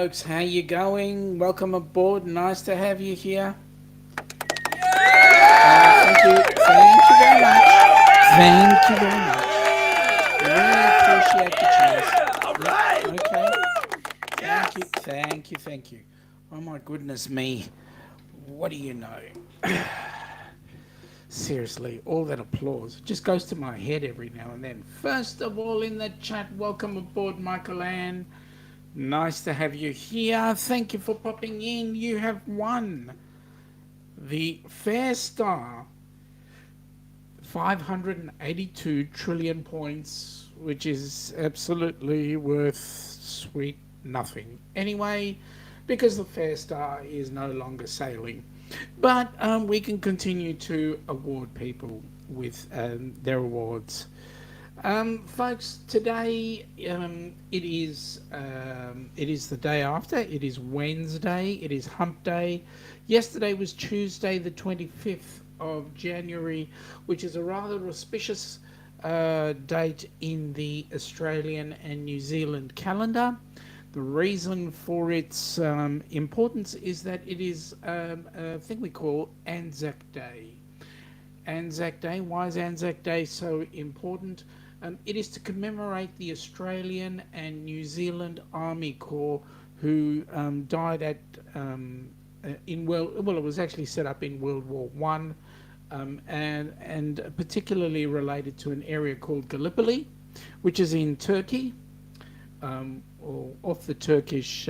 folks. How you going? Welcome aboard. Nice to have you here. Thank you. Thank you very much. Thank you very much. Really appreciate the cheers. All right. Okay. Thank you. Thank you. Thank you. Oh my goodness me. What do you know? Seriously, all that applause just goes to my head every now and then. First of all, in the chat, welcome aboard, Michael Ann. Nice to have you here. Thank you for popping in. You have won the Fair Star 582 trillion points, which is absolutely worth sweet nothing. Anyway, because the Fair Star is no longer sailing. But we can continue to award people with their awards. Folks, today it is the day after. It is Wednesday. It is Hump Day. Yesterday was Tuesday, the 25th of January, which is a rather auspicious date in the Australian and New Zealand calendar. The reason for its importance is that it is a thing we call Anzac Day. Anzac Day. Why is Anzac Day so important? It is to commemorate the Australian and New Zealand Army Corps who died at it was actually set up in World War One, and particularly related to an area called Gallipoli, which is in Turkey. Or off the Turkish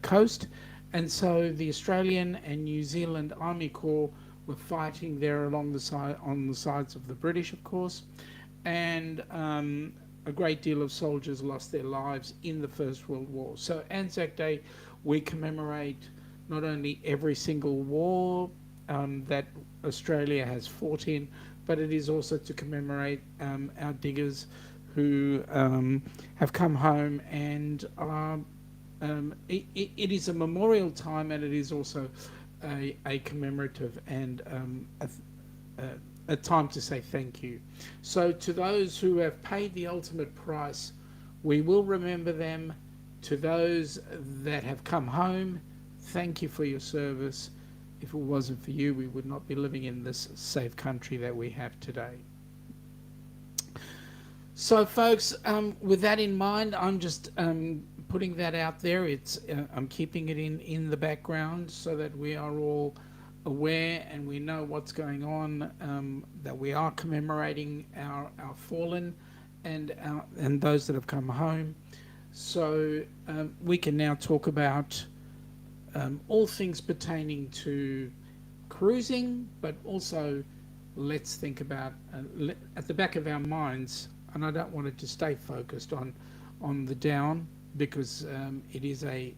coast, and so the Australian and New Zealand Army Corps were fighting there on the sides of the British, of course, and a great deal of soldiers lost their lives in the First World War. So Anzac Day, we commemorate not only every single war that Australia has fought in, but it is also to commemorate our diggers who have come home, and it is a memorial time, and it is also a commemorative and a time to say thank you. So to those who have paid the ultimate price, we will remember them. To those that have come home, thank you for your service. If it wasn't for you, we would not be living in this safe country that we have today. So, folks, with that in mind, I'm just putting that out there. I'm keeping it in the background so that we are all aware and we know what's going on. That we are commemorating our fallen and those that have come home. So we can now talk about all things pertaining to cruising, but also let's think about at the back of our minds. And I don't want it to stay focused on the down, because it is a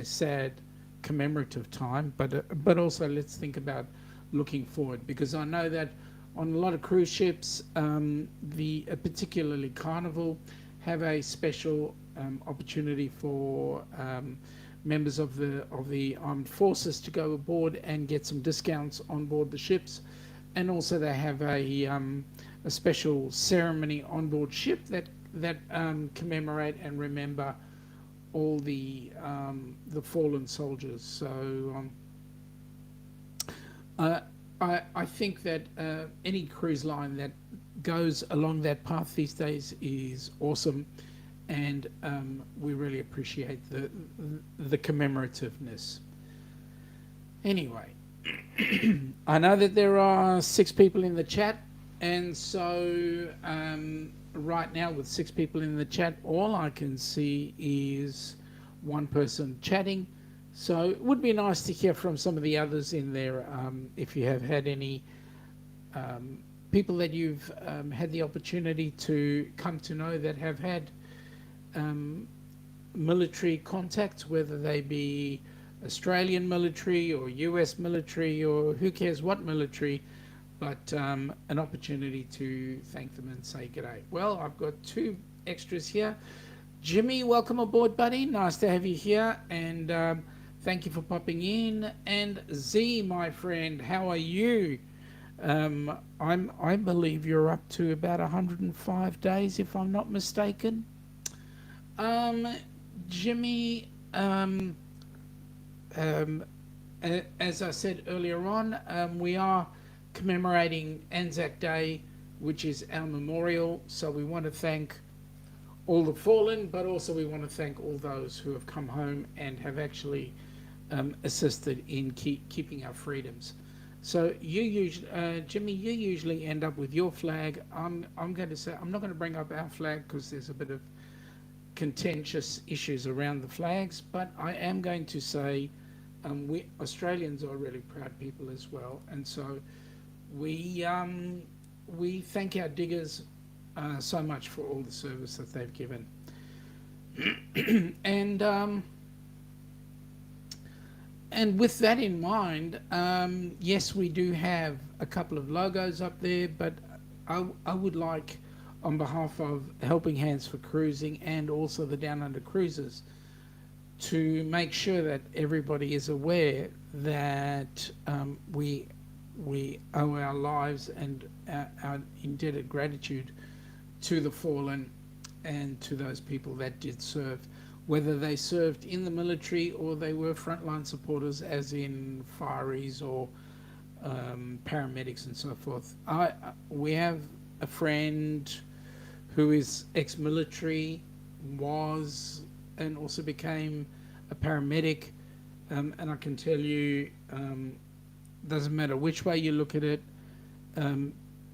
sad commemorative time. But also let's think about looking forward, because I know that on a lot of cruise ships, particularly Carnival, have a special opportunity for members of the armed forces to go aboard and get some discounts on board the ships, and also they have a special ceremony on board ship that commemorate and remember all the fallen soldiers. So I think that any cruise line that goes along that path these days is awesome, and we really appreciate the commemorativeness. Anyway, I know that there are 6 people in the chat. And so right now, with 6 people in the chat, all I can see is one person chatting. So it would be nice to hear from some of the others in there, if you have had any people that you've had the opportunity to come to know that have had military contacts, whether they be Australian military or US military or who cares what military, but an opportunity to thank them and say g'day. Well, I've got 2 extras here. Jimmy, welcome aboard, buddy. Nice to have you here, and thank you for popping in. And Z, my friend, how are you? I believe you're up to about 105 days, if I'm not mistaken. Jimmy, Um, as I said earlier on, we are commemorating Anzac Day, which is our memorial. So we want to thank all the fallen, but also we want to thank all those who have come home and have actually assisted in keeping our freedoms. So you usually, Jimmy, you usually end up with your flag. I'm going to say I'm not going to bring up our flag because there's a bit of contentious issues around the flags, but I am going to say we Australians are really proud people as well, and so we we thank our diggers so much for all the service that they've given. and and with that in mind, yes, we do have a couple of logos up there, but I would like, on behalf of Helping Hands for Cruising and also the Down Under Cruisers, to make sure that everybody is aware that we owe our lives and our indebted gratitude to the fallen and to those people that did serve, whether they served in the military or they were frontline supporters, as in fireys or paramedics and so forth. We have a friend who is ex-military, was, and also became a paramedic, and I can tell you, doesn't matter which way you look at it,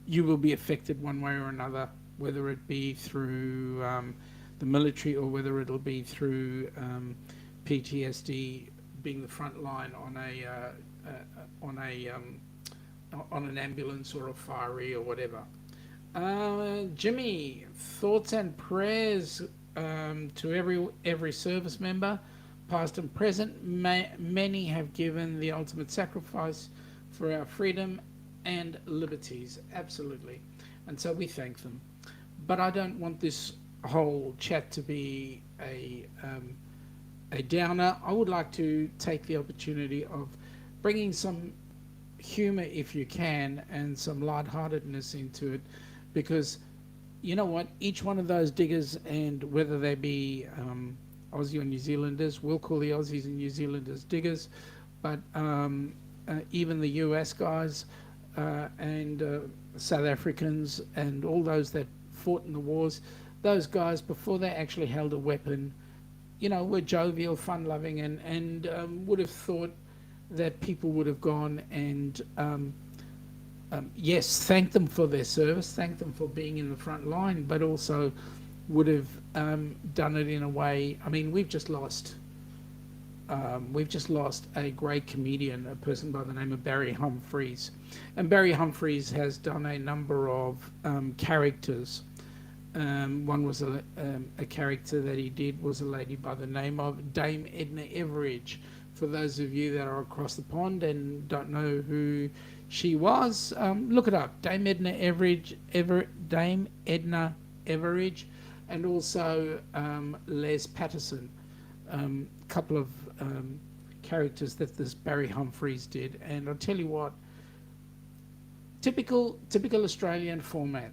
you will be affected one way or another, whether it be through the military or whether it'll be through PTSD, being the front line on on an ambulance or a fiery or whatever. Jimmy, thoughts and prayers to every service member, past and present. Many have given the ultimate sacrifice for our freedom and liberties, absolutely, and so we thank them. But I don't want this whole chat to be a downer. I would like to take the opportunity of bringing some humour, if you can, and some lightheartedness into it, because you know what? Each one of those diggers, and whether they be Aussie or New Zealanders, we'll call the Aussies and New Zealanders diggers, but even the U.S. guys and South Africans and all those that fought in the wars, those guys, before they actually held a weapon, you know, were jovial, fun-loving, and would have thought that people would have gone and yes, thank them for their service, thank them for being in the front line, but also would have done it in a way. I mean, we've just lost a great comedian, a person by the name of Barry Humphries, and Barry Humphries has done a number of characters. One was a character that he did was a lady by the name of Dame Edna Everage. For those of you that are across the pond and don't know who she was, look it up. Dame Edna Everage, and also Les Patterson. Couple of characters that this Barry Humphries did, and I'll tell you what, typical Australian format.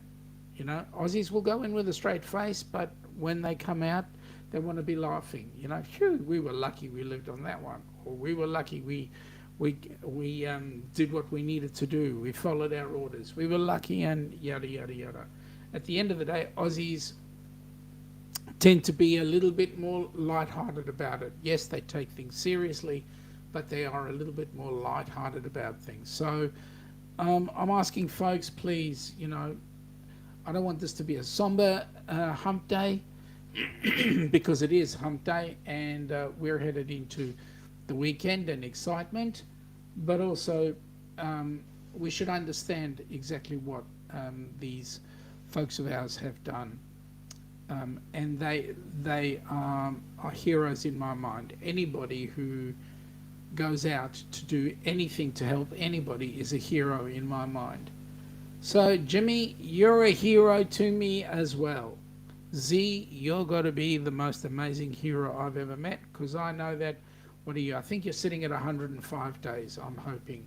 You know, Aussies will go in with a straight face, but when they come out, they want to be laughing. You know, phew, we were lucky we lived on that one, or we were lucky we did what we needed to do. We followed our orders. We were lucky, and yada yada yada. At the end of the day, Aussies tend to be a little bit more light-hearted about it. Yes, they take things seriously, but they are a little bit more light-hearted about things. So I'm asking folks, please, you know, I don't want this to be a somber hump day, because it is hump day, and we're headed into the weekend and excitement, but also we should understand exactly what these folks of ours have done. And they are heroes in my mind. Anybody who goes out to do anything to help anybody is a hero in my mind. So, Jimmy, you're a hero to me as well. Z, you're got to be the most amazing hero I've ever met, because I know that, what are you? I think you're sitting at 105 days, I'm hoping.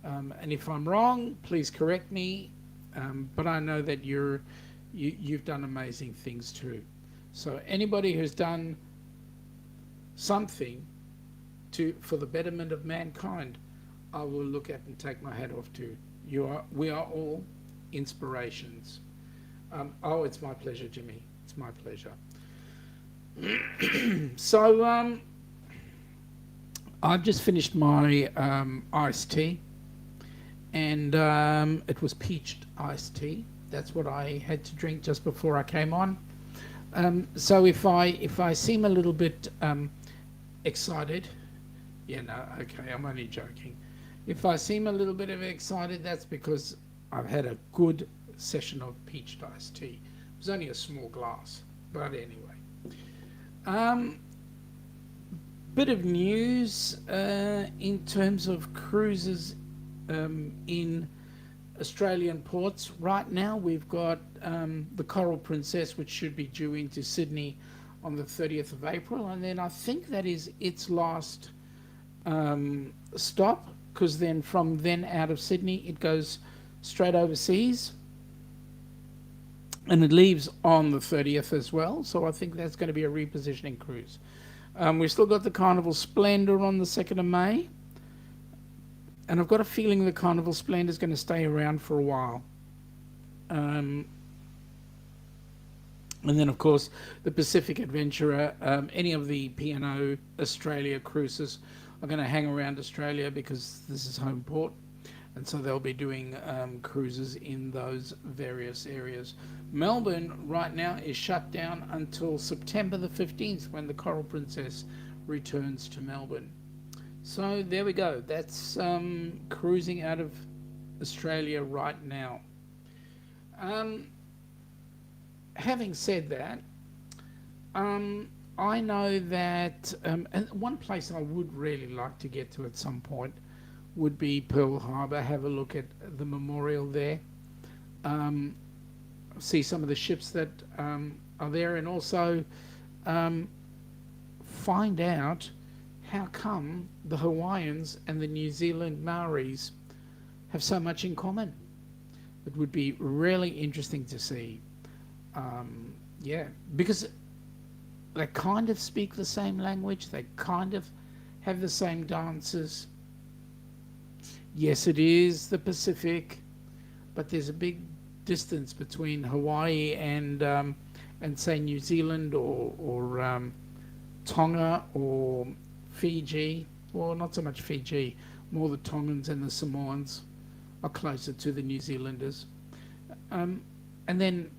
And if I'm wrong, please correct me. But I know that you've done amazing things too. So anybody who's done something for the betterment of mankind, I will look at and take my hat off to. We are all inspirations. Oh, it's my pleasure, Jimmy. It's my pleasure. So, I've just finished my iced tea, and it was peached iced tea. That's what I had to drink just before I came on. So if I seem a little bit excited, yeah, no, okay, I'm only joking. If I seem a little bit of excited, that's because I've had a good session of peached iced tea. It was only a small glass, but anyway. Um, Bit of news in terms of cruises in Australian ports. Right now, we've got the Coral Princess, which should be due into Sydney on the 30th of April, and then I think that is its last stop, because then from then out of Sydney, it goes straight overseas, and it leaves on the 30th as well. So I think that's going to be a repositioning cruise. We've still got the Carnival Splendor on the 2nd of May. And I've got a feeling the Carnival Splendor is going to stay around for a while. And then, of course, the Pacific Adventurer, any of the P&O Australia cruises are going to hang around Australia because this is home port. And so they'll be doing cruises in those various areas. Melbourne right now is shut down until September the 15th when the Coral Princess returns to Melbourne. So there we go. That's cruising out of Australia right now. Having said that, I know that and one place I would really like to get to at some point would be Pearl Harbor. Have a look at the memorial there. See some of the ships that are there, and also find out how come the Hawaiians and the New Zealand Maoris have so much in common. It would be really interesting to see. Yeah, because they kind of speak the same language. They kind of have the same dances. Yes, it is the Pacific, but there's a big distance between Hawaii and say New Zealand or Tonga or Fiji. Well, not so much Fiji, more the Tongans and the Samoans are closer to the New Zealanders. And then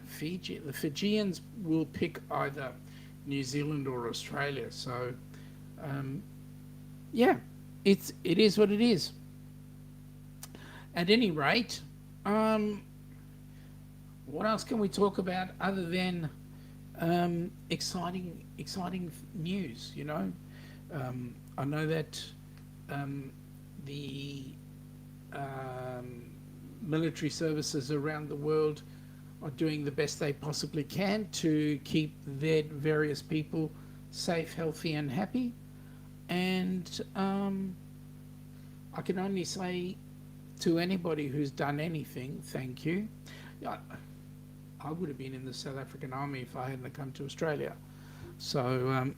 Fiji, the Fijians will pick either New Zealand or Australia. So, yeah, it is what it is. At any rate, what else can we talk about other than exciting news? You know, I know that the military services around the world are doing the best they possibly can to keep their various people safe, healthy, and happy. And I can only say to anybody who's done anything, thank you. I would have been in the South African Army if I hadn't come to Australia. So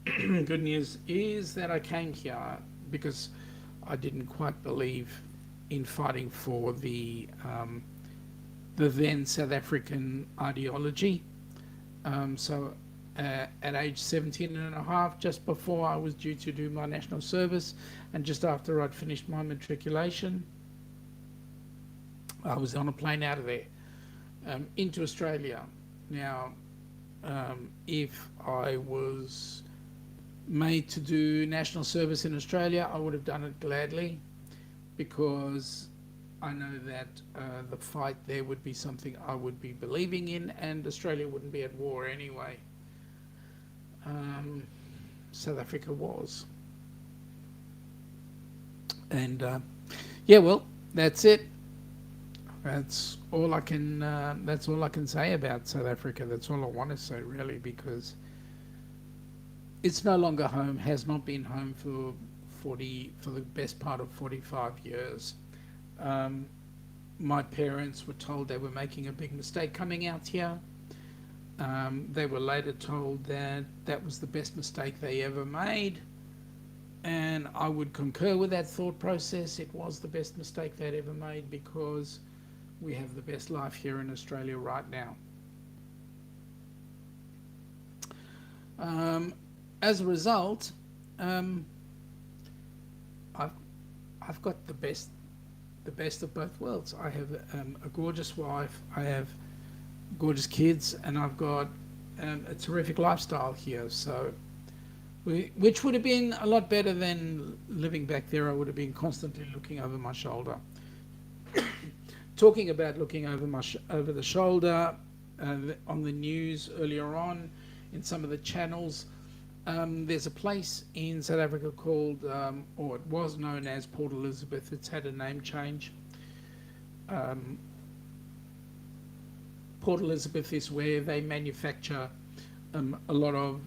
good news is that I came here because I didn't quite believe in fighting for the then South African ideology. So at age 17 and a half, just before I was due to do my national service and just after I'd finished my matriculation, I was on a plane out of there into Australia. Now, if I was made to do national service in Australia, I would have done it gladly, because I know that the fight there would be something I would be believing in, and Australia wouldn't be at war anyway. South Africa was. And yeah, well, that's it. That's all I can. That's all I can say about South Africa. That's all I want to say, really, because it's no longer home. Has not been home for the best part of 45 years. My parents were told they were making a big mistake coming out here. They were later told that that was the best mistake they ever made, and I would concur with that thought process. It was the best mistake they'd ever made because we have the best life here in Australia right now. As a result, um, I've I've got the best of both worlds. I have a gorgeous wife, I have gorgeous kids, and I've got a terrific lifestyle here. So, which would have been a lot better than living back there. I would have been constantly looking over my shoulder. Talking about looking over the shoulder, on the news earlier on, in some of the channels, there's a place in South Africa called, or it was known as Port Elizabeth. It's had a name change. Um, Port Elizabeth is where they manufacture a lot of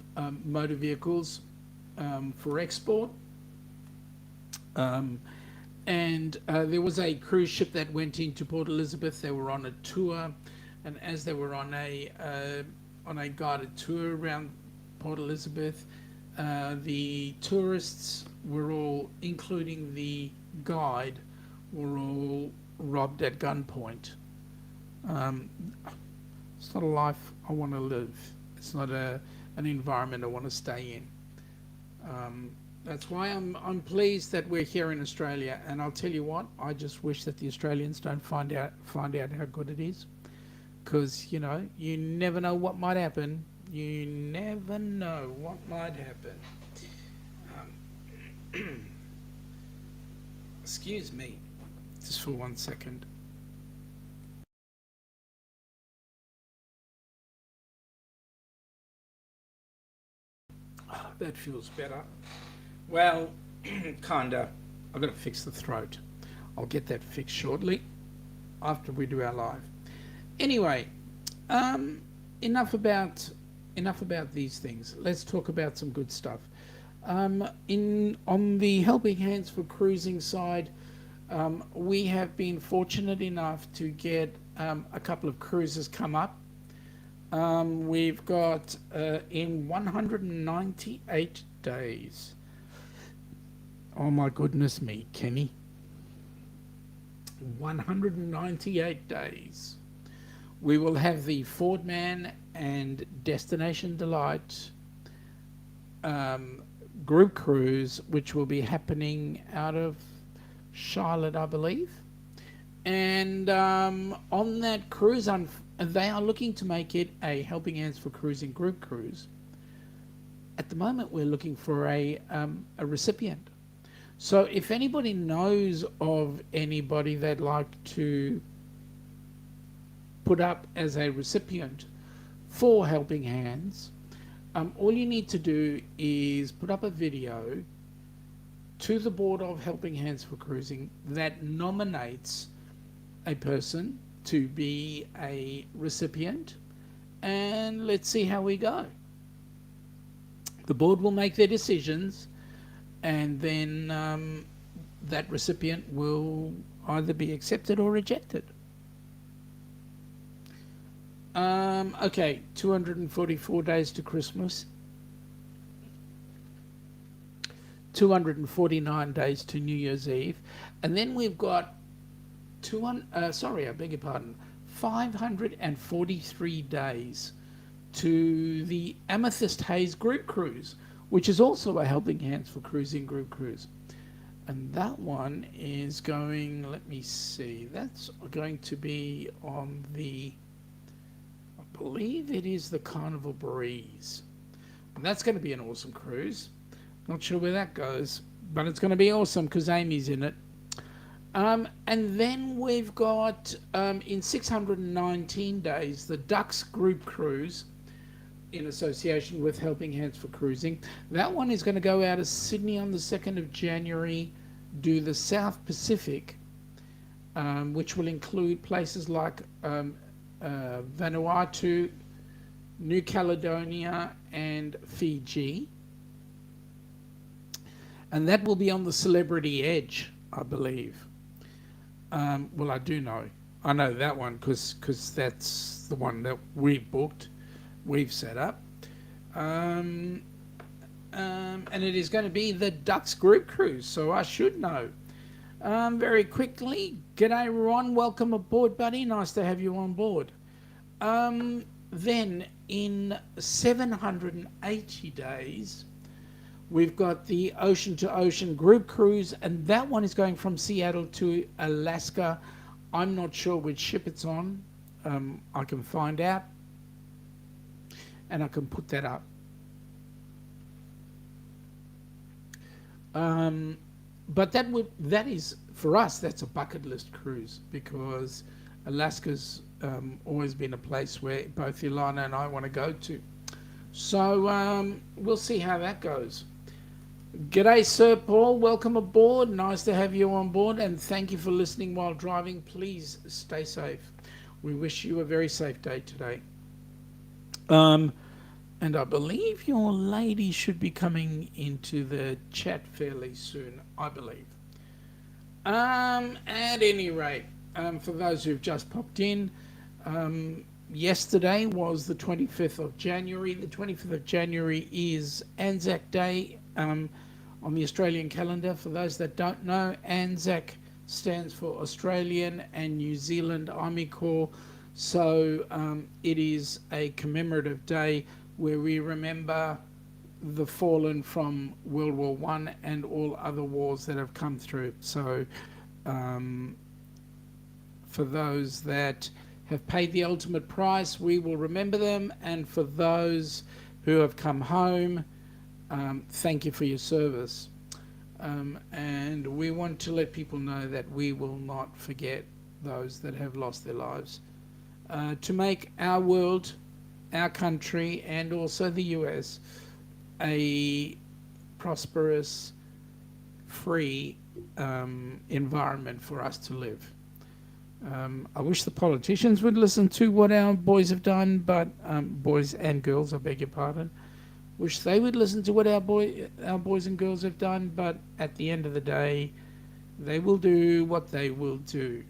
motor vehicles for export. Um, and there was a cruise ship that went into Port Elizabeth. They were on a tour, and as they were on a guided tour around Port Elizabeth, the tourists were all, including the guide, were all robbed at gunpoint. Um, it's not a life I want to live. It's not an environment I want to stay in. That's why I'm pleased that we're here in Australia. And I'll tell you what, I just wish that the Australians don't find out how good it is, because you never know what might happen. You never know what might happen. Excuse me, just for 1 second. Oh, that feels better. Well, kinda. I've got to fix the throat. I'll get that fixed shortly after we do our live. Anyway, um, enough about these things. Let's talk about some good stuff. In On the Helping Hands for Cruising side, we have been fortunate enough to get a couple of cruises come up. We've got in 198 days. Oh my goodness me, Kenny. 198 days. We will have the Ford Man and Destination Delight group cruise, which will be happening out of Charlotte, I believe. And on that cruise, they are looking to make it a Helping Hands for Cruising group cruise. At the moment, we're looking for a recipient. So if anybody knows of anybody they'd like to put up as a recipient for Helping Hands, all you need to do is put up a video to the board of Helping Hands for Cruising that nominates a person to be a recipient, and let's see how we go. The board will make their decisions, and then that recipient will either be accepted or rejected. Okay, 244 days to Christmas, 249 days to New Year's Eve, and then we've got 543 days to the Amethyst Haze group cruise, which is also a Helping Hands for Cruising group cruise. And that one is going, let me see, that's going to be on the, I believe it is the Carnival Breeze. And that's going to be an awesome cruise. Not sure where that goes, but it's going to be awesome because Amy's in it. And then we've got, in 619 days, the Ducks group cruise in association with Helping Hands for Cruising. That one is going to go out of Sydney on the 2nd of January, do the South Pacific, which will include places like Vanuatu, New Caledonia, and Fiji. And that will be on the Celebrity Edge, I believe. Well, I do know. I know that one because that's the one that we booked. we've set up. Um, and it is going to be the Ducks Group Cruise, so I should know. Very quickly, g'day Ron, welcome aboard, buddy. Nice to have you on board. Then, in 780 days, we've got the Ocean to Ocean Group Cruise, and that one is going from Seattle to Alaska. I'm not sure which ship it's on. I can find out, and I can put that up. But that is for us. That's a bucket list cruise because Alaska's always been a place where both Ilana and I want to go to. So we'll see how that goes. G'day, Sir Paul. Welcome aboard. Nice to have you on board, and thank you for listening while driving. Please stay safe. We wish you a very safe day today. And I believe your lady should be coming into the chat fairly soon, I believe. At any rate, for those who've just popped in, yesterday was the 25th of January. The 25th of January is Anzac Day on the Australian calendar. For those that don't know, Anzac stands for Australian and New Zealand Army Corps. So it is a commemorative day where we remember the fallen from World War I and all other wars that have come through. So for those that have paid the ultimate price, we will remember them. And for those who have come home, thank you for your service. And we want to let people know that we will not forget those that have lost their lives. To make our world, our country, and also the U.S. a prosperous, free environment for us to live. I wish the politicians would listen to what our boys have done, but boys and girls, I beg your pardon. Wish they would listen to what our boys and girls have done, but at the end of the day, they will do what they will do.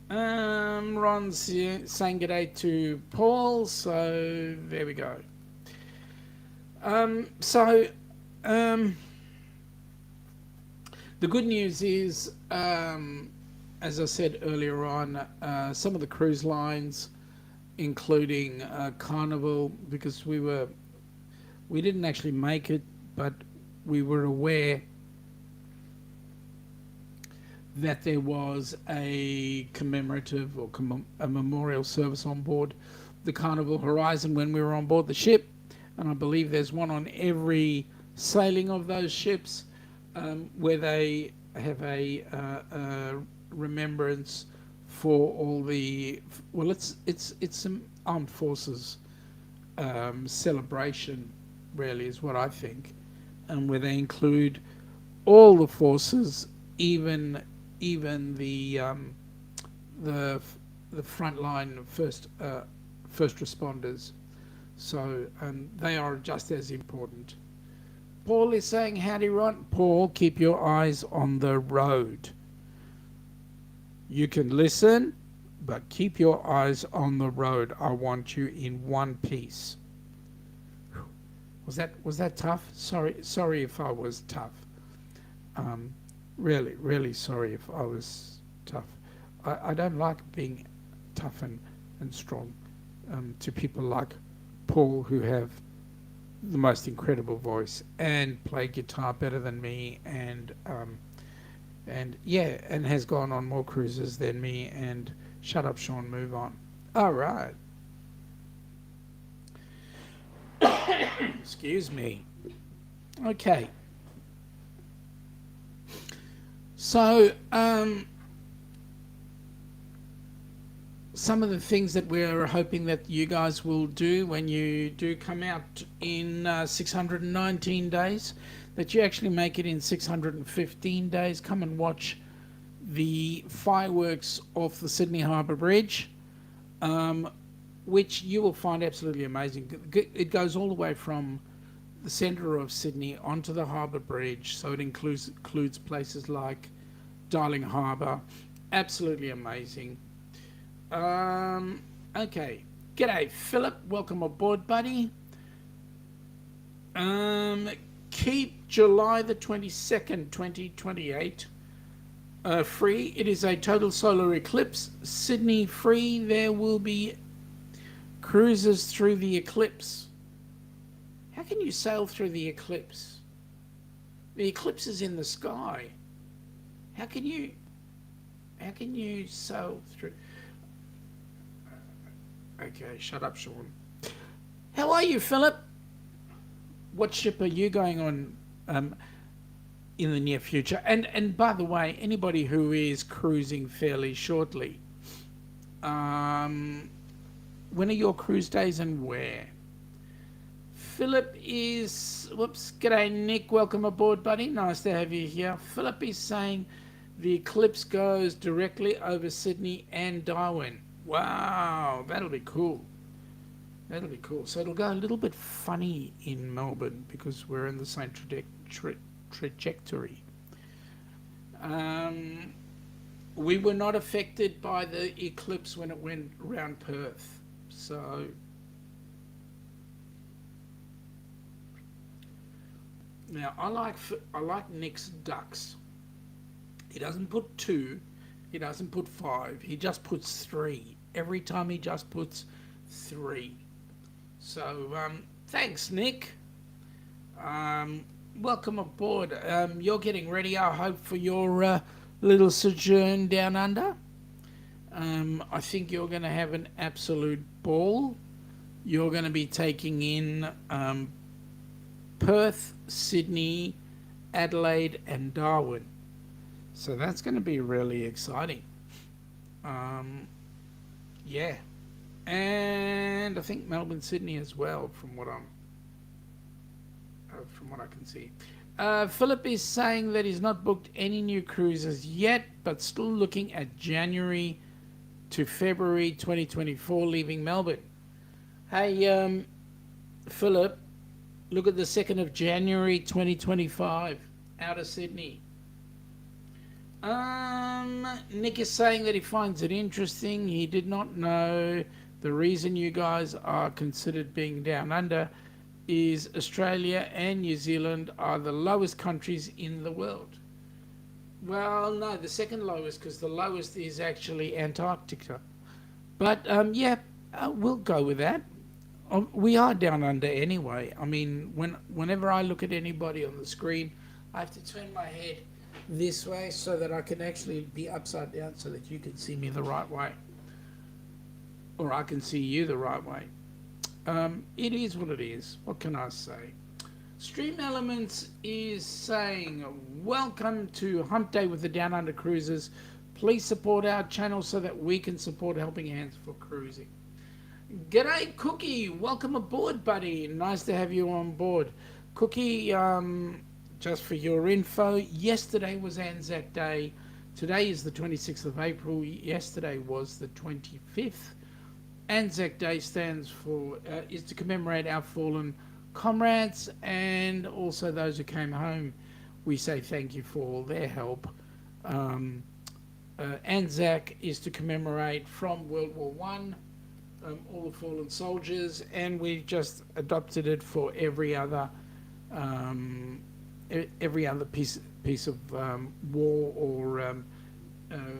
Ron's saying good day to Paul, so there we go. The good news is, as I said earlier on, some of the cruise lines, including Carnival, because we didn't actually make it, but we were aware that there was a commemorative or a memorial service on board the Carnival Horizon when we were on board the ship, and I believe there's one on every sailing of those ships where they have a remembrance for all the it's an armed forces celebration, really, is what I think, and where they include all the forces, even the frontline first responders. So they are just as important. Paul is saying, howdy, Ron. Paul, keep your eyes on the road. You can listen, but keep your eyes on the road. I want you in one piece. Was that tough? Sorry if I was tough. Really sorry if I was tough. I don't like being tough and strong to people like Paul, who have the most incredible voice and play guitar better than me, and has gone on more cruises than me. And shut up, Sean, move on. All right. Excuse me. Okay. So, some of the things that we're hoping that you guys will do when you do come out in 619 days, that you actually make it in 615 days. Come and watch the fireworks off the Sydney Harbour Bridge, which you will find absolutely amazing. It goes all the way from the centre of Sydney onto the Harbour Bridge, so it includes places like Darling Harbour. Absolutely amazing. Okay, G'day, Philip. Welcome aboard, buddy. Um, Keep July the 22nd, 2028 free. It is a total solar eclipse. Sydney free. There will be cruises through the eclipse. How can you sail through the eclipse? The eclipse is in the sky. How can you sail through? Okay, shut up, Sean. How are you, Philip? What ship are you going on in the near future? And by the way, anybody who is cruising fairly shortly, when are your cruise days and where? Philip is... Whoops. G'day, Nick. Welcome aboard, buddy. Nice to have you here. Philip is saying the eclipse goes directly over Sydney and Darwin. Wow, that'll be cool. That'll be cool. So it'll go a little bit funny in Melbourne because we're in the same trajectory. We were not affected by the eclipse when it went around Perth. So now I like Nick's ducks. He doesn't put 2, he doesn't put 5, he just puts 3. Every time he just puts 3. So thanks, Nick. Welcome aboard. You're getting ready, I hope, for your little sojourn down under. I think you're going to have an absolute ball. You're going to be taking in Perth, Sydney, Adelaide, and Darwin. So that's going to be really exciting. Yeah. And I think Melbourne, Sydney as well, from what I can see. Philip is saying that he's not booked any new cruises yet, but still looking at January to February 2024, leaving Melbourne. Hey, Philip, look at the 2nd of January 2025, out of Sydney. Nick is saying that he finds it interesting. He did not know the reason you guys are considered being down under is Australia and New Zealand are the lowest countries in the world. Well, no, the second lowest, because the lowest is actually Antarctica. But yeah, we'll go with that. We are down under anyway. I mean, whenever I look at anybody on the screen, I have to turn my head this way so that I can actually be upside down so that you can see me the right way. Or I can see you the right way. It is what it is. What can I say? Stream Elements is saying, welcome to Hump Day with the Down Under Cruisers. Please support our channel so that we can support Helping Hands for Cruising. G'day, Cookie. Welcome aboard, buddy. Nice to have you on board. Cookie, just for your info, yesterday was Anzac Day. Today is the 26th of April. Yesterday was the 25th. Anzac Day stands for, is to commemorate our fallen comrades and also those who came home. We say thank you for all their help. Anzac is to commemorate from World War One, all the fallen soldiers, and we've just adopted it for every other piece of war or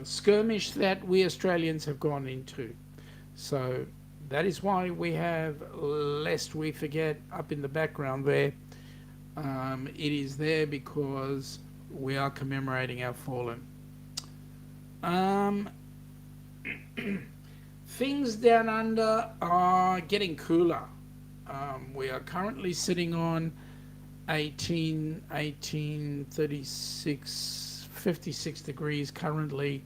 skirmish that we Australians have gone into. So that is why we have, lest we forget, up in the background there, it is there because we are commemorating our fallen. Things down under are getting cooler. We are currently sitting on 36, 56 degrees currently.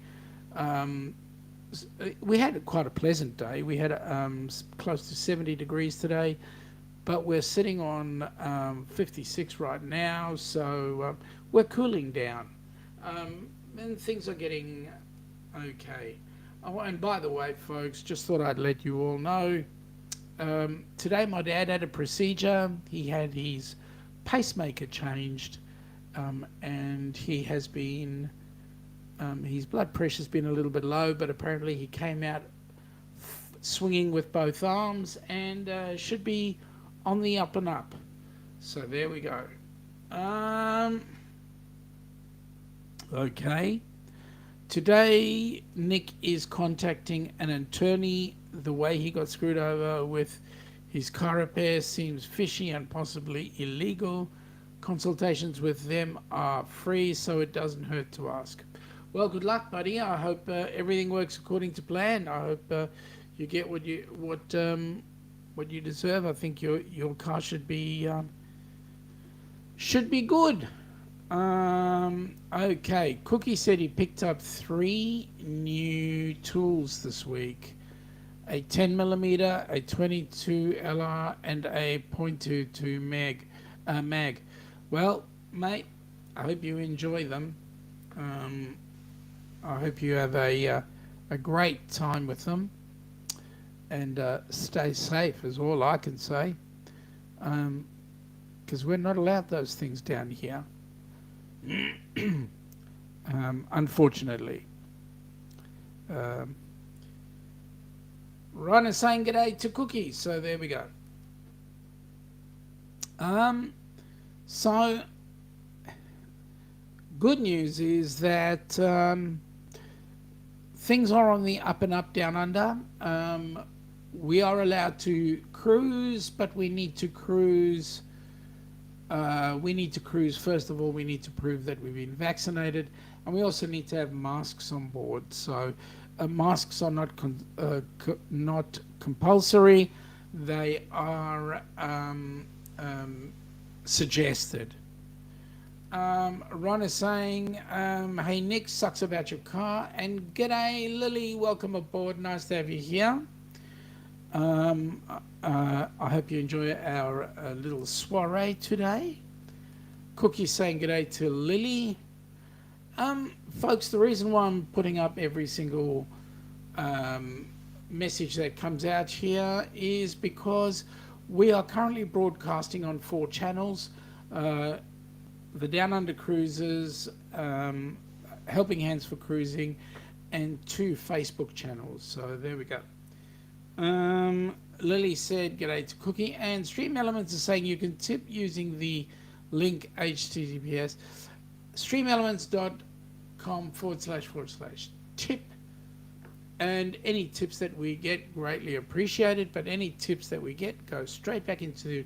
We had quite a pleasant day. We had close to 70 degrees today, but we're sitting on 56 right now, so we're cooling down. And things are getting okay. Oh, and by the way, folks, just thought I'd let you all know, today my dad had a procedure. He had his pacemaker changed, and he has been... his blood pressure's been a little bit low, but apparently he came out swinging with both arms, and should be on the up and up. So there we go. Um, okay. Today, Nick is contacting an attorney. The way he got screwed over with his car repair seems fishy and possibly illegal. Consultations with them are free, so it doesn't hurt to ask. Well, good luck, buddy. I hope everything works according to plan. I hope you get what you deserve. I think your car should be good. Okay. Cookie said he picked up 3 new tools this week: a 10mm, a 22 LR, and a .22 mag. Well, mate, I hope you enjoy them. I hope you have a great time with them, and stay safe is all I can say. Because we're not allowed those things down here. Unfortunately. Ron is saying g'day to Cookie, so there we go. So good news is that things are on the up and up down under. We are allowed to cruise, but we need to cruise. First of all, we need to prove that we've been vaccinated, and we also need to have masks on board. So masks are not compulsory; they are suggested. Ron is saying, "Hey Nick, sucks about your car," and "G'day Lily, welcome aboard. Nice to have you here." I hope you enjoy our little soiree today. Cookie saying g'day to Lily. Folks, the reason why I'm putting up every single message that comes out here is because we are currently broadcasting on 4 channels. The Down Under Cruises, Helping Hands for Cruising, and 2 Facebook channels. So there we go. Lily said g'day to Cookie, and Stream Elements is saying you can tip using the link https streamelements.com//tip, and any tips that we get greatly appreciated, but any tips that we get go straight back into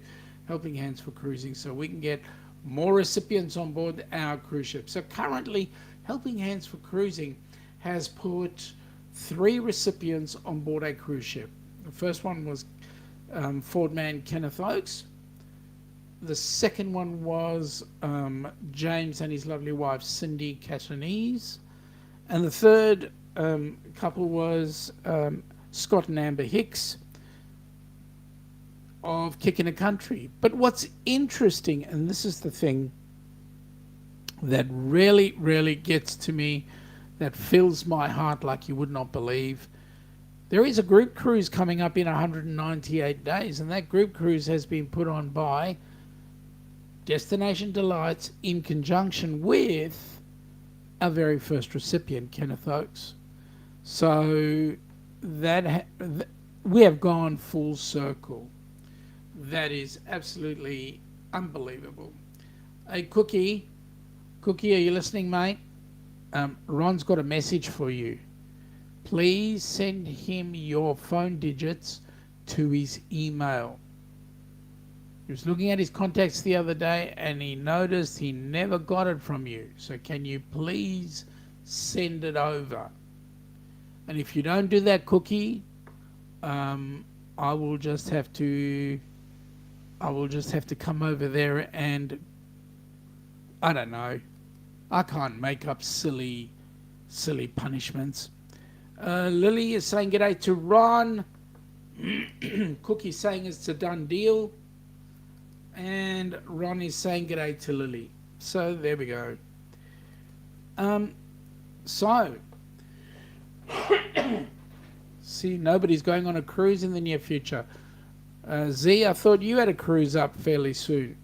Helping Hands for Cruising so we can get more recipients on board our cruise ship. So currently Helping Hands for Cruising has put 3 recipients on board a cruise ship. The first one was Ford man Kenneth Oakes. The second one was James and his lovely wife Cindy Catanese. And the third couple was Scott and Amber Hicks of Kicking a Country. But what's interesting, and this is the thing that really, really gets to me, that fills my heart like you would not believe. There is a group cruise coming up in 198 days, and that group cruise has been put on by Destination Delights in conjunction with our very first recipient, Kenneth Oakes. So we have gone full circle. That is absolutely unbelievable. Hey, Cookie, are you listening, mate? Ron's got a message for you. Please send him your phone digits to his email. He was looking at his contacts the other day and he noticed he never got it from you. So can you please send it over? And if you don't do that, Cookie, I will just have to come over there and I don't know. I can't make up silly punishments. Lily is saying g'day to Ron. Cookie saying it's a done deal. And Ron is saying g'day to Lily. So there we go. See, nobody's going on a cruise in the near future. Z, I thought you had a cruise up fairly soon.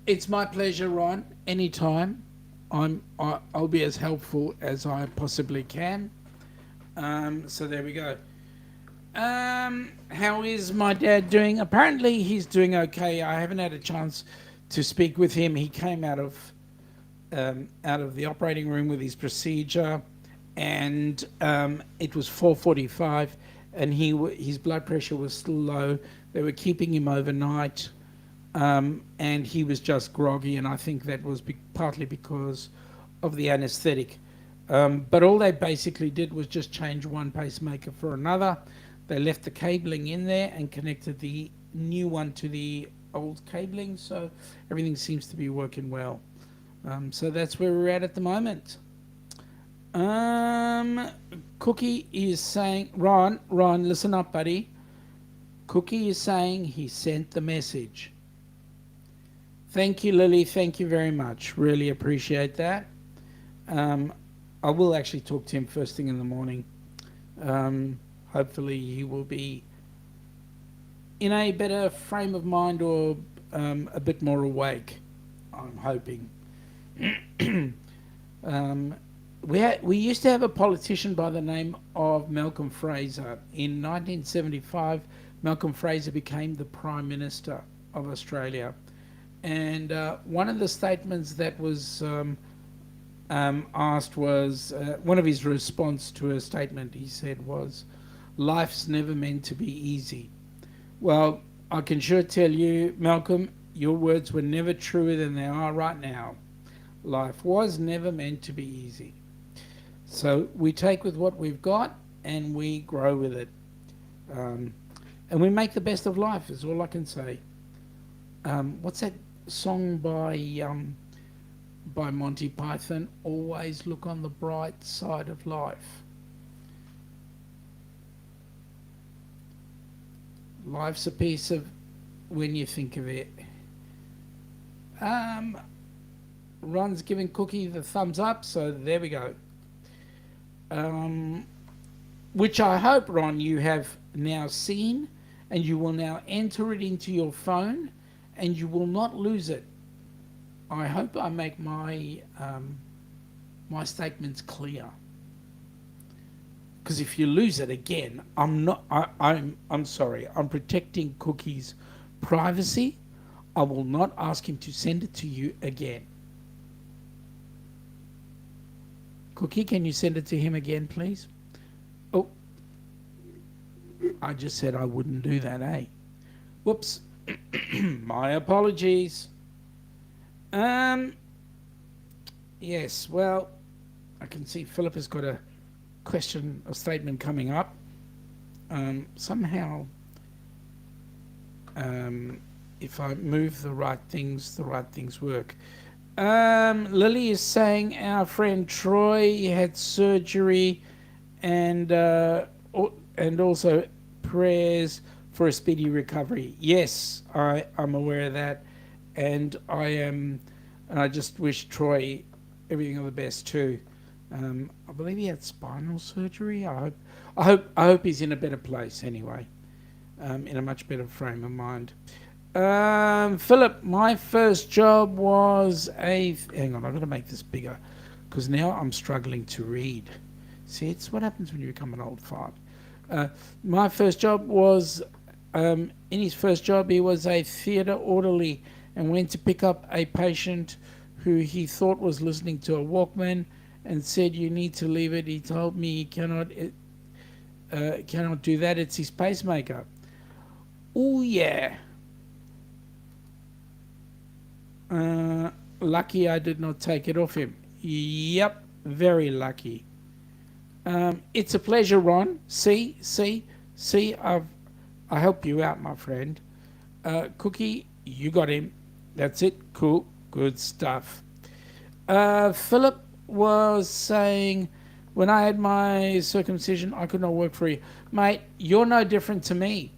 It's my pleasure, Ron, anytime. I'll be as helpful as I possibly can. So there we go. How is my dad doing? Apparently, he's doing okay. I haven't had a chance to speak with him. He came out of the operating room with his procedure, and it was 4:45, and his blood pressure was still low. They were keeping him overnight, and he was just groggy, and I think that was partly because of the anaesthetic. But all they basically did was just change one pacemaker for another. They left the cabling in there and connected the new one to the old cabling, so everything seems to be working well. So that's where we're at the moment. Um, Cookie is saying, Ron, listen up, buddy. Cookie is saying he sent the message. Thank you, Lily. Thank you very much. Really appreciate that. Um, I will actually talk to him first thing in the morning. Hopefully, he will be in a better frame of mind or a bit more awake. I'm hoping. um, we used to have a politician by the name of Malcolm Fraser. In 1975, Malcolm Fraser became the Prime Minister of Australia. And one of the statements that was asked was one of his response to a statement he said was, "Life's never meant to be easy." Well, I can sure tell you, Malcolm, your words were never truer than they are right now. Life was never meant to be easy. So we take with what we've got and we grow with it. Um, and we make the best of life, is all I can say. What's that song by Monty Python? Always look on the bright side of life. Life's a piece of when you think of it. Um, Ron's giving Cookie the thumbs up, so there we go. Um, which I hope, Ron, you have now seen, and you will now enter it into your phone, and you will not lose it. I hope I make my statements clear. Because if you lose it again, I'm not. I'm sorry. I'm protecting Cookie's privacy. I will not ask him to send it to you again. Cookie, can you send it to him again, please? Oh, I just said I wouldn't do that, eh? Whoops. My apologies. Um. Yes. Well, I can see Philip has got a question or statement coming up. Somehow, if I move the right things work. Lily is saying our friend Troy had surgery and and also prayers for a speedy recovery. Yes, I'm aware of that, and I just wish Troy everything of the best too. I believe he had spinal surgery. I hope he's in a better place anyway, in a much better frame of mind. Philip, my first job was hang on, I've got to make this bigger because now I'm struggling to read. See, it's what happens when you become an old fart. My first job was, in his first job, he was a theatre orderly and went to pick up a patient who he thought was listening to a Walkman and said, "You need to leave it." He told me he cannot do that. It's his pacemaker. Oh, yeah. Lucky I did not take it off him. Yep, very lucky. It's a pleasure, Ron. See, I help you out, my friend. Cookie, you got him. That's it. Cool, good stuff. Philip was saying, when I had my circumcision, I could not work for a year. Mate, you're no different to me.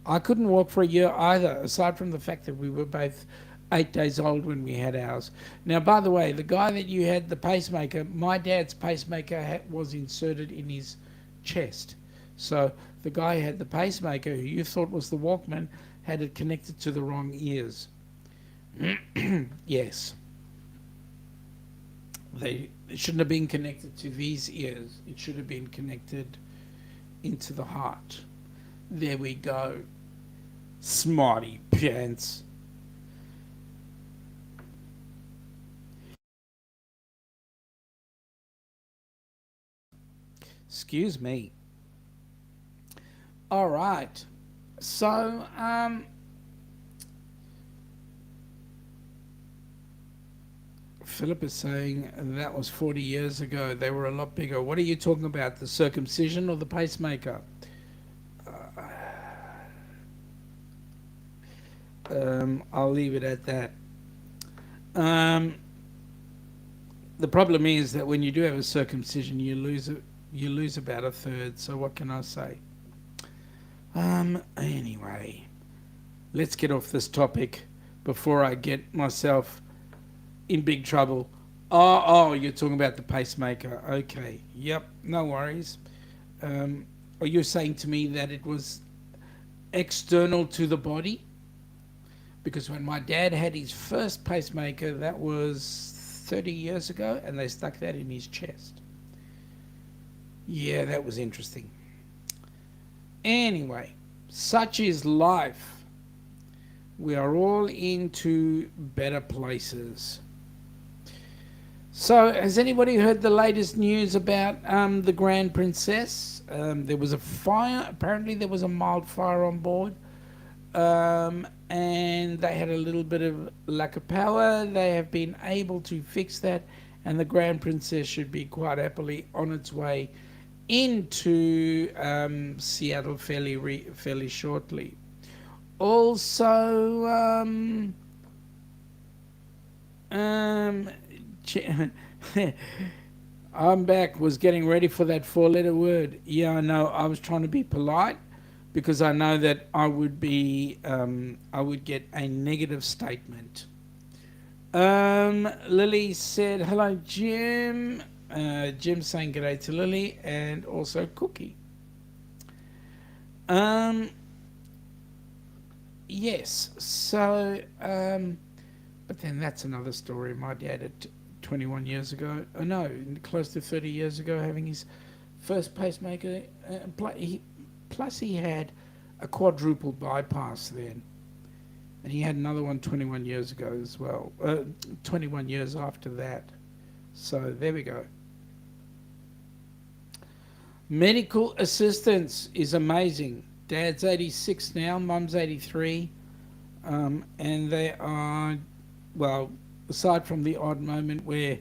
I couldn't walk for a year either, aside from the fact that we were both 8 days old when we had ours. Now, by the way, the guy that you had the pacemaker, my dad's pacemaker was inserted in his chest. So the guy who had the pacemaker, who you thought was the Walkman, had it connected to the wrong ears. Yes. It shouldn't have been connected to these ears. It should have been connected into the heart. There we go. Smarty pants. Excuse me. All right. So, Philip is saying that was 40 years ago. They were a lot bigger. What are you talking about? The circumcision or the pacemaker? I'll leave it at that. Um, the problem is that when you do have a circumcision, you lose about a third. So what can I say? Anyway, let's get off this topic before I get myself in big trouble. You're talking about the pacemaker. Okay, yep, no worries. Are you saying to me that it was external to the body? Because when my dad had his first pacemaker, that was 30 years ago, and they stuck that in his chest. Yeah, that was interesting. Anyway, such is life. We are all into better places. So, has anybody heard the latest news about the Grand Princess? There was a fire. Apparently, there was a mild fire on board. And they had a little bit of lack of power. They have been able to fix that, and the Grand Princess should be quite happily on its way into Seattle fairly shortly. Also, um, I'm back. Was getting ready for that four-letter word. Yeah, I know. I was trying to be polite because I know that I would get a negative statement. Lily said hello, Jim. Jim saying g'day to Lily and also Cookie. Um, yes. So, but then that's another story. My dad at 21 years ago, oh no, close to 30 years ago, having his first pacemaker. Plus, he had a quadruple bypass then. And he had another one 21 years ago as well. 21 years after that. So there we go. Medical assistance is amazing. Dad's 86 now, Mum's 83. And they are, well, aside from the odd moment where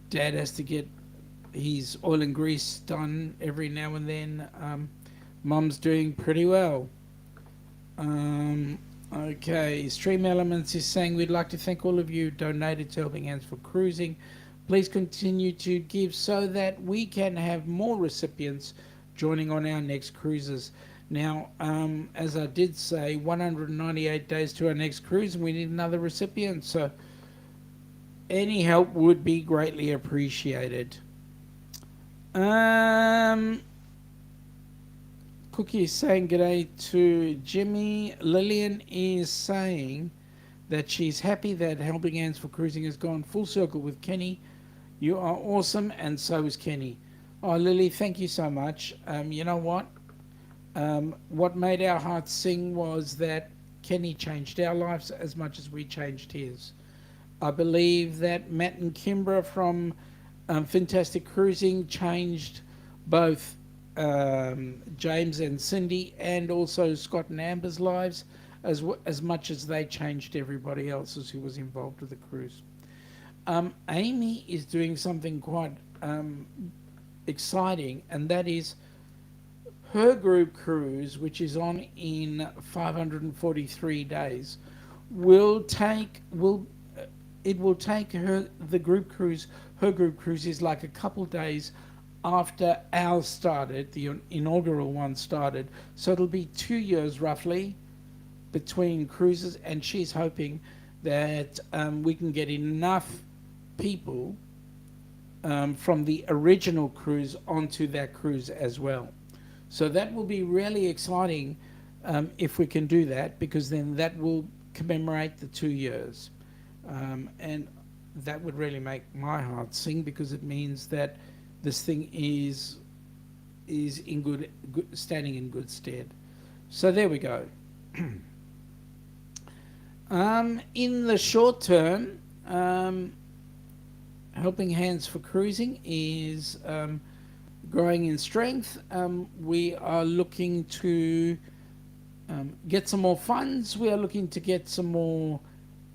Dad has to get his oil and grease done every now and then, Mum's doing pretty well. Okay, Stream Elements is saying we'd like to thank all of you who donated to Helping Hands for Cruising. Please continue to give so that we can have more recipients joining on our next cruises. Now, as I did say, 198 days to our next cruise, and we need another recipient. So any help would be greatly appreciated. Cookie is saying g'day to Jimmy. Lillian is saying that she's happy that Helping Hands for Cruising has gone full circle with Kenny. You are awesome, and so is Kenny. Oh, Lily, thank you so much. You know what made our hearts sing was that Kenny changed our lives as much as we changed his. I believe that Matt and Kimbra from Fantastic Cruising changed both James and Cindy, and also Scott and Amber's lives, as much as they changed everybody else's who was involved with the cruise. Amy is doing something quite exciting, and that is her group cruise, which is on in 543 days, will take her the group cruise. Her group cruise is like a couple days after ours started, the inaugural one started. So it'll be 2 years roughly between cruises, and she's hoping that we can get enough people from the original cruise onto that cruise as well. So that will be really exciting if we can do that, because then that will commemorate the 2 years. And that would really make my heart sing, because it means that this thing is in good standing in good stead. So there we go. In the short term, Helping Hands for Cruising is growing in strength. We are looking to get some more funds. We are looking to get some more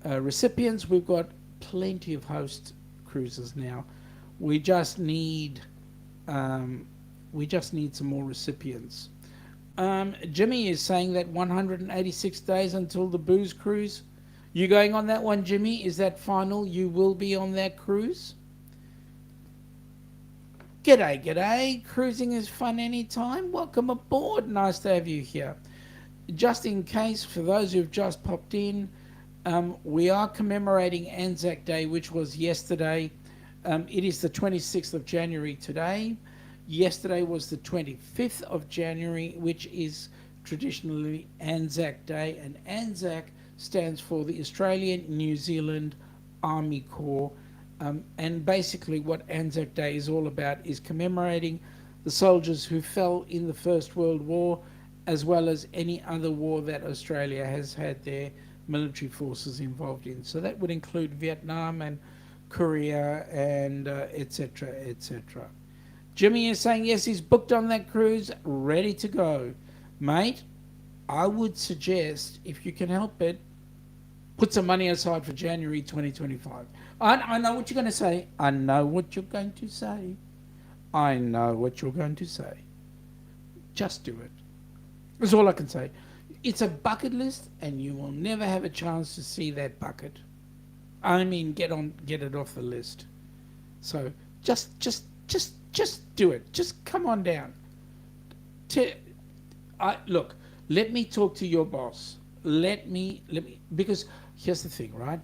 recipients. We've got plenty of host cruises now. We just need some more recipients. Jimmy is saying that 186 days until the booze cruise. You going on that one, Jimmy? Is that final? You will be on that cruise? G'day, g'day. Cruising is fun anytime. Welcome aboard. Nice to have you here. Just in case, for those who've just popped in, we are commemorating Anzac Day, which was yesterday. It is the 26th of January today. Yesterday was the 25th of January, which is traditionally Anzac Day. And Anzac stands for the Australian New Zealand Army Corps. And basically what Anzac Day is all about is commemorating the soldiers who fell in the First World War, as well as any other war that Australia has had their military forces involved in. So that would include Vietnam and Korea and etc., etc. Jimmy is saying yes, he's booked on that cruise, ready to go. Mate, I would suggest, if you can help it, put some money aside for January 2025. I know what you're going to say. I know what you're going to say. I know what you're going to say. Just do it. That's all I can say. It's a bucket list, and you will never have a chance to see that bucket. I mean, get it off the list. So just do it. Just come on down. Look, let me talk to your boss. Let me, because here's the thing, right?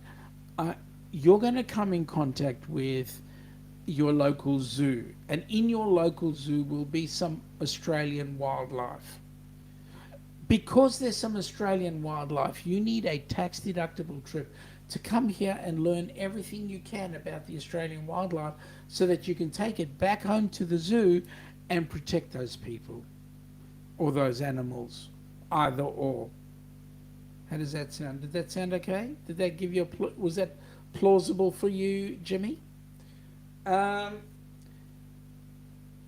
You're going to come in contact with your local zoo, and in your local zoo will be some Australian wildlife. Because there's some Australian wildlife, you need a tax-deductible trip to come here and learn everything you can about the Australian wildlife, so that you can take it back home to the zoo and protect those people or those animals, either or. How does that sound? Did that sound okay? Did that give you was that plausible for you, Jimmy?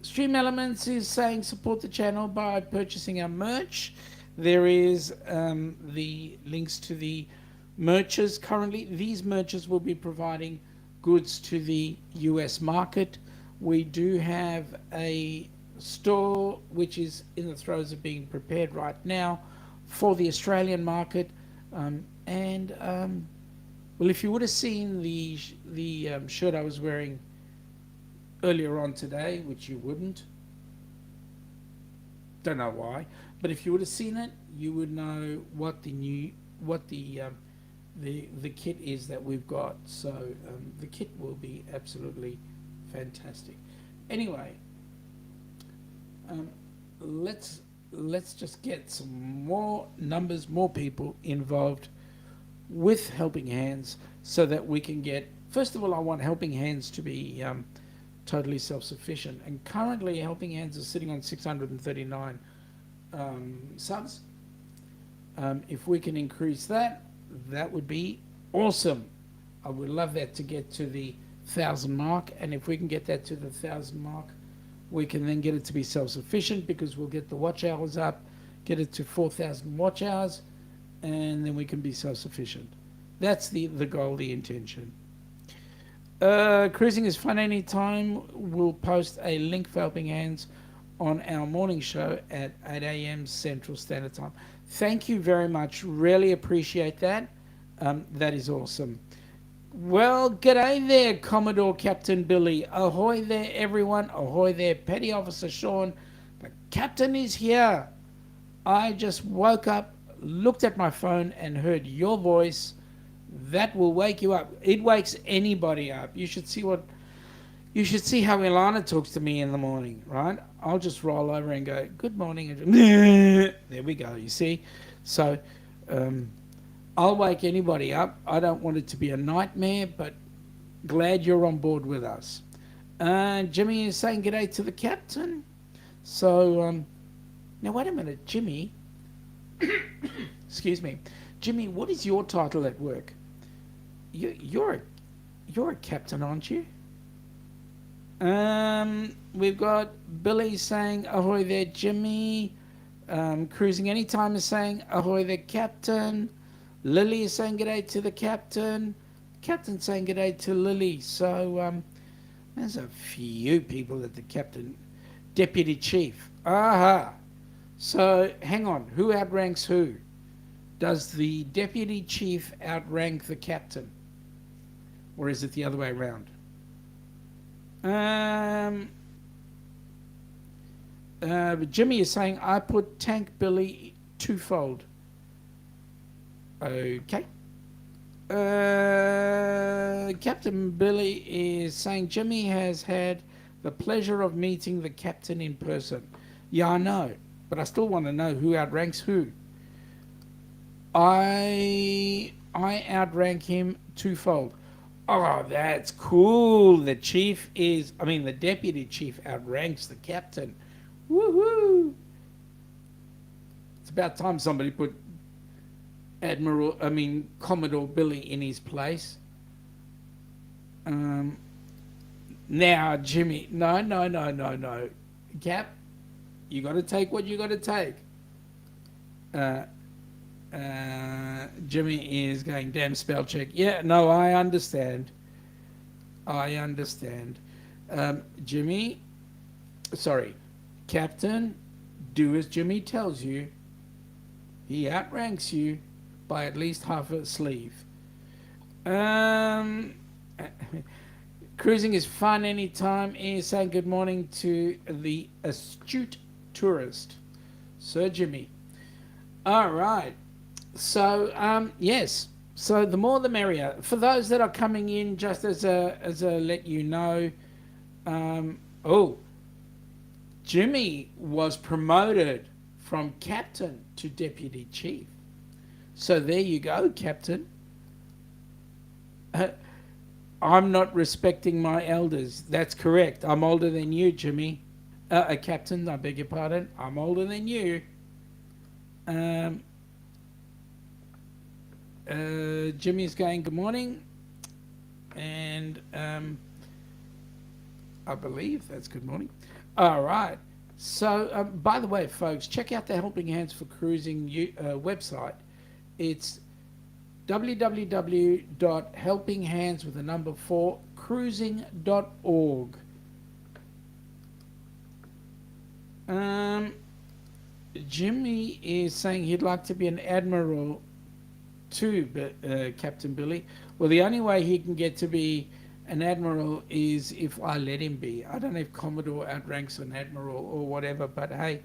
Stream Elements is saying support the channel by purchasing our merch. There is the links to the merches. Currently, these merches will be providing goods to the U.S. market. We do have a store which is in the throes of being prepared right now for the Australian market. Well, if you would have seen the shirt I was wearing earlier on today, which you wouldn't, don't know why, but if you would have seen it, you would know what the kit is that we've got. So the kit will be absolutely fantastic. Anyway, let's just get some more numbers, more people involved with Helping Hands, so that we can get, first of all, I want Helping Hands to be totally self-sufficient. And currently Helping Hands is sitting on 639 subs. If we can increase that, that would be awesome. I would love that to get to the 1,000 mark. And if we can get that to the 1,000 mark, we can then get it to be self-sufficient, because we'll get the watch hours up, get it to 4,000 watch hours, and then we can be self-sufficient. That's the goal, the intention. Cruising is fun anytime. We'll post a link for Helping Hands on our morning show at 8 a.m. Central Standard Time. Thank you very much. Really appreciate that. That is awesome. Well, g'day there, Commodore Captain Billy. Ahoy there, everyone. Ahoy there, Petty Officer Sean. The captain is here. I just woke up, looked at my phone, and heard your voice. That will wake you up. It wakes anybody up. You should see how Ilana talks to me in the morning, right? I'll just roll over and go, good morning. And there we go, you see? So I'll wake anybody up. I don't want it to be a nightmare, but Glad you're on board with us. Jimmy is saying g'day to the captain. So, now wait a minute, Jimmy. Excuse me, Jimmy. What is your title at work? You're a captain, aren't you? We've got Billy saying ahoy there, Jimmy. Cruising Anytime is saying ahoy there, Captain. Lily is saying g'day to the Captain. Captain saying g'day to Lily. So there's a few people that the Captain, Deputy Chief. Aha. So hang on, who outranks who? Does the Deputy Chief outrank the Captain? Or is it the other way around? Um, Jimmy is saying, I put Tank Billy twofold. Okay. Captain Billy is saying, Jimmy has had the pleasure of meeting the captain in person. Yeah, I know, but I still want to know who outranks who. I outrank him twofold. Oh, that's cool. The deputy chief outranks the captain. Woohoo! It's about time somebody put Commodore Billy in his place. Now, Jimmy, no. Cap, you got to take what you got to take. Jimmy is going, damn spell check. Yeah, no, I understand. Jimmy, sorry, Captain, do as Jimmy tells you. He outranks you by at least half a sleeve. Cruising is fun anytime. Is saying good morning to the astute tourist, Sir Jimmy. All right. So yes. So the more the merrier. For those that are coming in, just as a let you know. Jimmy was promoted from captain to deputy chief. So there you go, Captain. I'm not respecting my elders. That's correct. I'm older than you, Jimmy. Captain, I beg your pardon. I'm older than you. Jimmy's going, good morning. And I believe that's good morning. All right. So, by the way, folks, check out the Helping Hands for Cruising website. It's www.helpinghands4cruising.org. Jimmy is saying he'd like to be an admiral too, but Captain Billy. Well, the only way he can get to be an admiral is if I let him be. I don't know if Commodore outranks an admiral or whatever, but hey,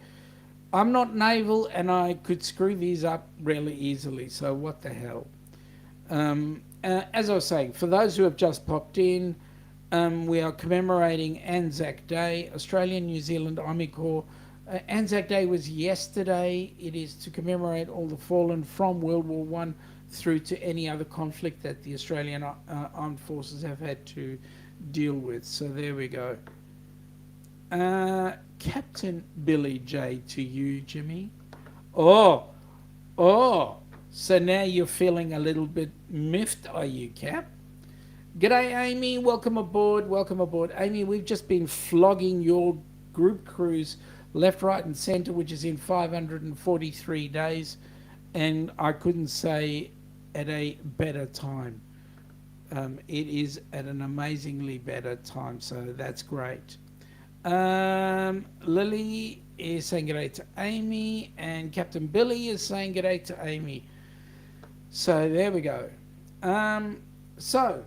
I'm not naval and I could screw these up really easily, so what the hell. As I was saying, for those who have just popped in, we are commemorating Anzac Day, Australian New Zealand Army Corps. Anzac Day was yesterday. It is to commemorate all the fallen from World War One through to any other conflict that the Australian armed forces have had to deal with. So there we go. Captain Billy J to you, Jimmy. Oh, so now you're feeling a little bit miffed, are you, Cap? G'day, Amy. Welcome aboard. Amy, we've just been flogging your group cruise left, right, and centre, which is in 543 days. And I couldn't say at a better time. It is at an amazingly better time, so that's great. Lily is saying g'day to Amy, and Captain Billy is saying g'day to Amy. So there we go. So,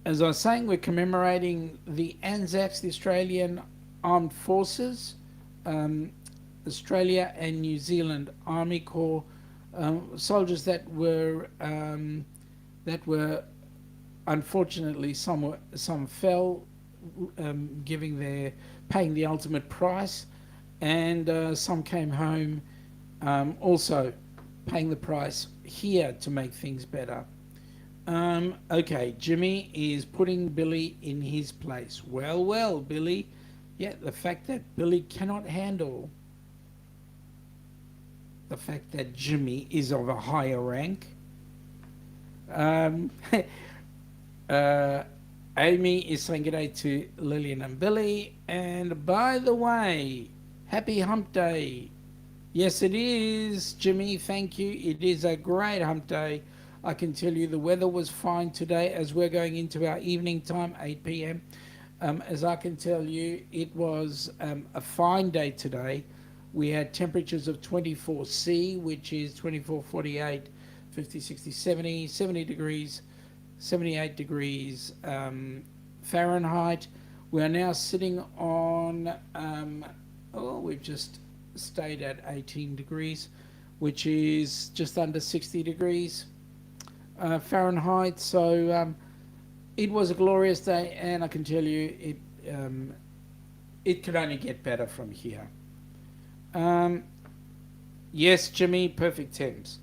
as I was saying, we're commemorating the Anzacs, the Australian Armed Forces, Australia and New Zealand Army Corps, soldiers that were unfortunately some fell, paying the ultimate price, and some came home, also paying the price here to make things better. Okay, Jimmy is putting Billy in his place. Well, well, Billy. Yeah, the fact that Billy cannot handle the fact that Jimmy is of a higher rank. Um, uh, Amy is saying good day to Lillian and Billy. And by the way, happy hump day. Yes, it is, Jimmy. Thank you. It is a great hump day. I can tell you the weather was fine today as we're going into our evening time, 8 p.m. As I can tell you, it was a fine day today. We had temperatures of 24C, which is 24, 48, 50, 60, 70, 70 degrees, 78 degrees Fahrenheit. We are now sitting on, we've just stayed at 18 degrees, which is just under 60 degrees Fahrenheit. So it was a glorious day, and I can tell you it could only get better from here. Um, yes, Jimmy, perfect Thames.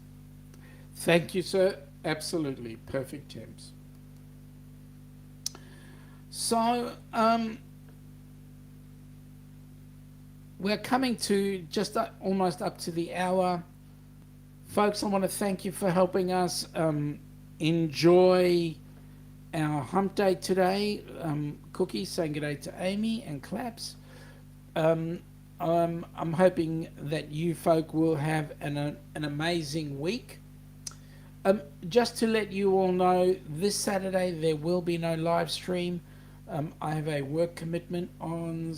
Thank you, sir. Absolutely perfect Thames. So we're coming to just almost up to the hour. Folks, I want to thank you for helping us enjoy our hump day today. Cookie saying good day to Amy and Claps. Um, I'm hoping that you folk will have an amazing week. Just to let you all know, this Saturday there will be no live stream. I have a work commitment on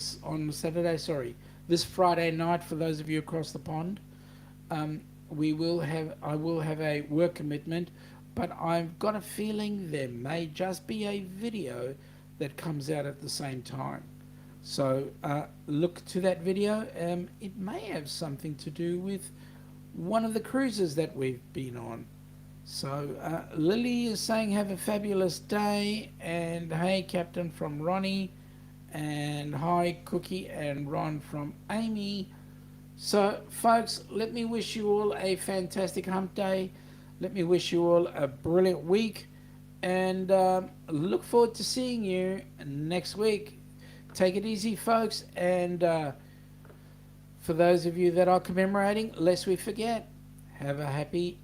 Saturday. Sorry, this Friday night for those of you across the pond. I will have a work commitment, but I've got a feeling there may just be a video that comes out at the same time. So look to that video. It may have something to do with one of the cruises that we've been on. So Lily is saying have a fabulous day, and hey Captain from Ronnie, and hi Cookie and Ron from Amy. So folks, let me wish you all a fantastic hump day. Let me wish you all a brilliant week, and look forward to seeing you next week. Take it easy, folks, and for those of you that are commemorating, lest we forget, have a happy